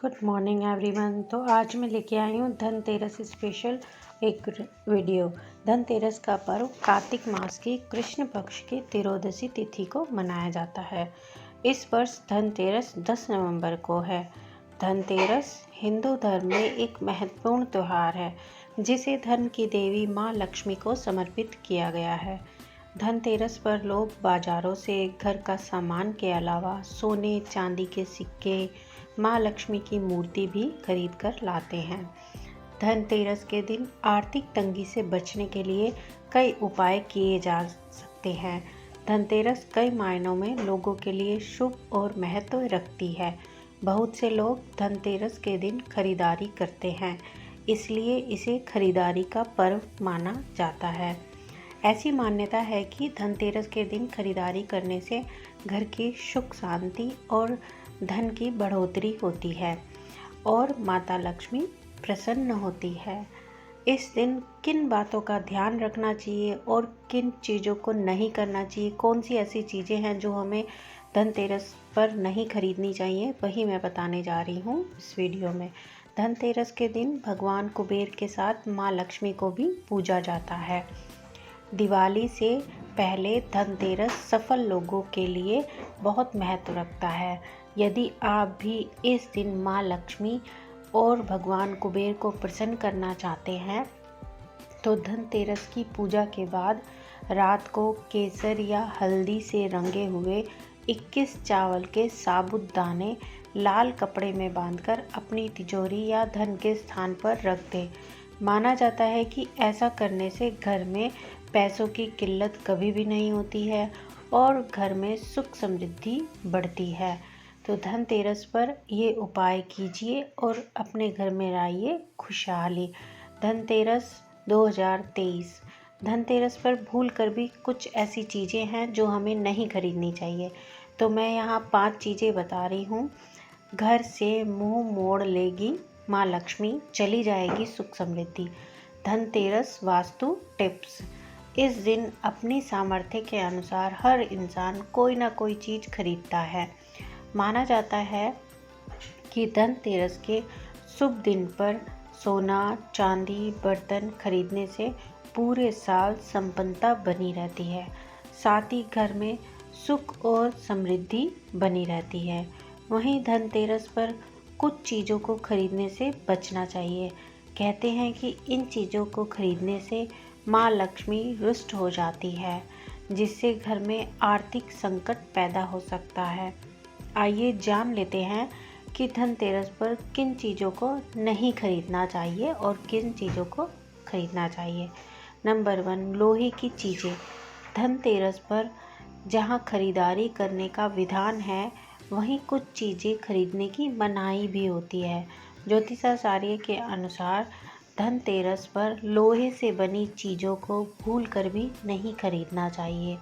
Good morning everyone. तो आज मैं लेके आई हूँ धनतेरस स्पेशल एक वीडियो। धनतेरस का पर्व कार्तिक मास की कृष्ण पक्ष की त्रयोदशी तिथि को मनाया जाता है। इस वर्ष धनतेरस 10 नवंबर को है। धनतेरस हिंदू धर्म में एक महत्वपूर्ण त्यौहार है जिसे धन की देवी माँ लक्ष्मी को समर्पित किया गया है। धनतेरस पर लोग बाजारों से घर का सामान के अलावा सोने चांदी के सिक्के, माँ लक्ष्मी की मूर्ति भी खरीद कर लाते हैं। धनतेरस के दिन आर्थिक तंगी से बचने के लिए कई उपाय किए जा सकते हैं। धनतेरस कई मायनों में लोगों के लिए शुभ और महत्व रखती है। बहुत से लोग धनतेरस के दिन खरीदारी करते हैं, इसलिए इसे खरीदारी का पर्व माना जाता है। ऐसी मान्यता है कि धनतेरस के दिन खरीदारी करने से घर की सुख शांति और धन की बढ़ोतरी होती है और माता लक्ष्मी प्रसन्न होती है। इस दिन किन बातों का ध्यान रखना चाहिए और किन चीज़ों को नहीं करना चाहिए, कौन सी ऐसी चीज़ें हैं जो हमें धनतेरस पर नहीं खरीदनी चाहिए, वही मैं बताने जा रही हूँ इस वीडियो में। धनतेरस के दिन भगवान कुबेर के साथ माँ लक्ष्मी को भी पूजा जाता है। दिवाली से पहले धनतेरस सफल लोगों के लिए बहुत महत्व रखता है। यदि आप भी इस दिन माँ लक्ष्मी और भगवान कुबेर को प्रसन्न करना चाहते हैं तो धनतेरस की पूजा के बाद रात को केसर या हल्दी से रंगे हुए 21 चावल के साबुत दाने लाल कपड़े में बांधकर अपनी तिजोरी या धन के स्थान पर रख दें। माना जाता है कि ऐसा करने से घर में पैसों की किल्लत कभी भी नहीं होती है और घर में सुख समृद्धि बढ़ती है। तो धनतेरस पर ये उपाय कीजिए और अपने घर में लाइए खुशहाली। धनतेरस 2023। धनतेरस पर भूल कर भी कुछ ऐसी चीज़ें हैं जो हमें नहीं खरीदनी चाहिए, तो मैं यहाँ 5 चीज़ें बता रही हूँ। घर से मुंह मोड़ लेगी माँ लक्ष्मी, चली जाएगी सुख समृद्धि। धनतेरस वास्तु टिप्स। इस दिन अपनी सामर्थ्य के अनुसार हर इंसान कोई ना कोई चीज़ खरीदता है। माना जाता है कि धनतेरस के शुभ दिन पर सोना चांदी बर्तन खरीदने से पूरे साल संपन्नता बनी रहती है, साथ ही घर में सुख और समृद्धि बनी रहती है। वहीं धनतेरस पर कुछ चीज़ों को खरीदने से बचना चाहिए। कहते हैं कि इन चीज़ों को खरीदने से माँ लक्ष्मी रुष्ट हो जाती है, जिससे घर में आर्थिक संकट पैदा हो सकता है। आइए जान लेते हैं कि धनतेरस पर किन चीज़ों को नहीं खरीदना चाहिए और किन चीज़ों को खरीदना चाहिए। नंबर 1, लोहे की चीज़ें। धनतेरस पर जहाँ खरीदारी करने का विधान है, वहीं कुछ चीज़ें खरीदने की मनाही भी होती है। ज्योतिषाचार्य के अनुसार धनतेरस पर लोहे से बनी चीज़ों को भूल कर भी नहीं खरीदना चाहिए।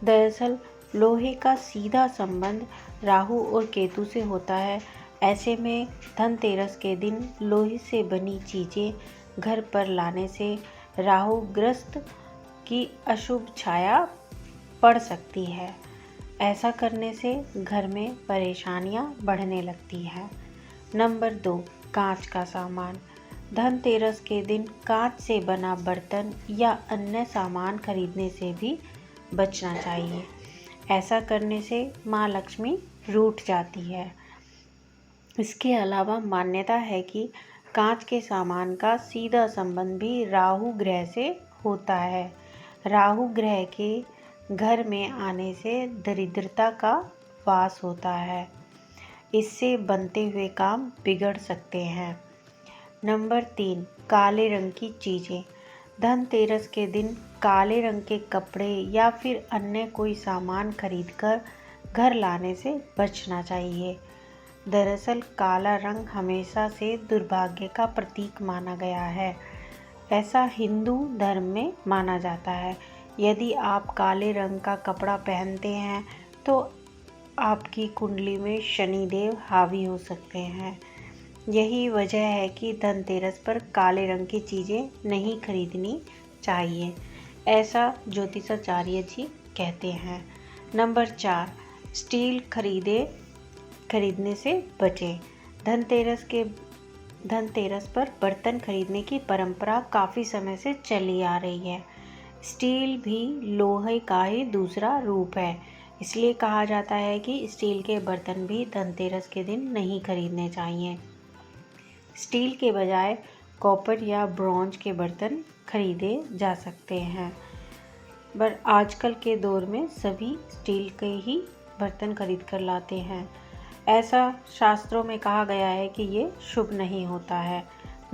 दरअसल लोहे का सीधा संबंध राहु और केतु से होता है। ऐसे में धनतेरस के दिन लोहे से बनी चीज़ें घर पर लाने से राहु ग्रस्त की अशुभ छाया पड़ सकती है। ऐसा करने से घर में परेशानियां बढ़ने लगती हैं। नंबर 2, कांच का सामान। धनतेरस के दिन कांच से बना बर्तन या अन्य सामान खरीदने से भी बचना चाहिए। ऐसा करने से माँ लक्ष्मी रूठ जाती है। इसके अलावा मान्यता है कि कांच के सामान का सीधा संबंध भी राहु ग्रह से होता है। राहु ग्रह के घर में आने से दरिद्रता का वास होता है। इससे बनते हुए काम बिगड़ सकते हैं। नंबर 3, काले रंग की चीज़ें। धनतेरस के दिन काले रंग के कपड़े या फिर अन्य कोई सामान खरीदकर घर लाने से बचना चाहिए। दरअसल काला रंग हमेशा से दुर्भाग्य का प्रतीक माना गया है। ऐसा हिंदू धर्म में माना जाता है। यदि आप काले रंग का कपड़ा पहनते हैं तो आपकी कुंडली में शनिदेव हावी हो सकते हैं। यही वजह है कि धनतेरस पर काले रंग की चीज़ें नहीं खरीदनी चाहिए, ऐसा ज्योतिषाचार्य जी कहते हैं। नंबर 4, स्टील खरीदे खरीदने से बचें। धनतेरस पर बर्तन खरीदने की परंपरा काफ़ी समय से चली आ रही है। स्टील भी लोहे का ही दूसरा रूप है, इसलिए कहा जाता है कि स्टील के बर्तन भी धनतेरस के दिन नहीं खरीदने चाहिए। स्टील के बजाय कॉपर या ब्रॉन्ज के बर्तन खरीदे जा सकते हैं, पर आजकल के दौर में सभी स्टील के ही बर्तन खरीद कर लाते हैं। ऐसा शास्त्रों में कहा गया है कि ये शुभ नहीं होता है।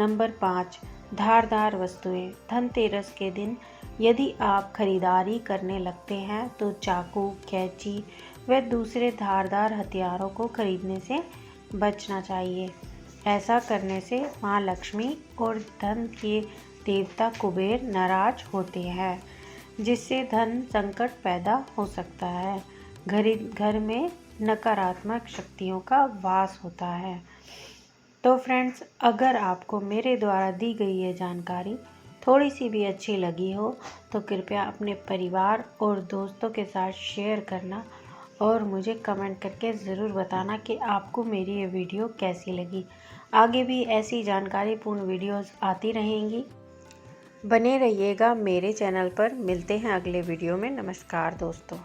नंबर 5, धारदार वस्तुएं। धनतेरस के दिन यदि आप खरीदारी करने लगते हैं तो चाकू, कैंची व दूसरे धारदार हथियारों को खरीदने से बचना चाहिए। ऐसा करने से माँ लक्ष्मी और धन के देवता कुबेर नाराज होते हैं, जिससे धन संकट पैदा हो सकता है। घर में नकारात्मक शक्तियों का वास होता है। तो फ्रेंड्स, अगर आपको मेरे द्वारा दी गई ये जानकारी थोड़ी सी भी अच्छी लगी हो तो कृपया अपने परिवार और दोस्तों के साथ शेयर करना और मुझे कमेंट करके ज़रूर बताना कि आपको मेरी ये वीडियो कैसी लगी। आगे भी ऐसी जानकारीपूर्ण वीडियोस आती रहेंगी। बने रहिएगा मेरे चैनल पर। मिलते हैं अगले वीडियो में। नमस्कार दोस्तों।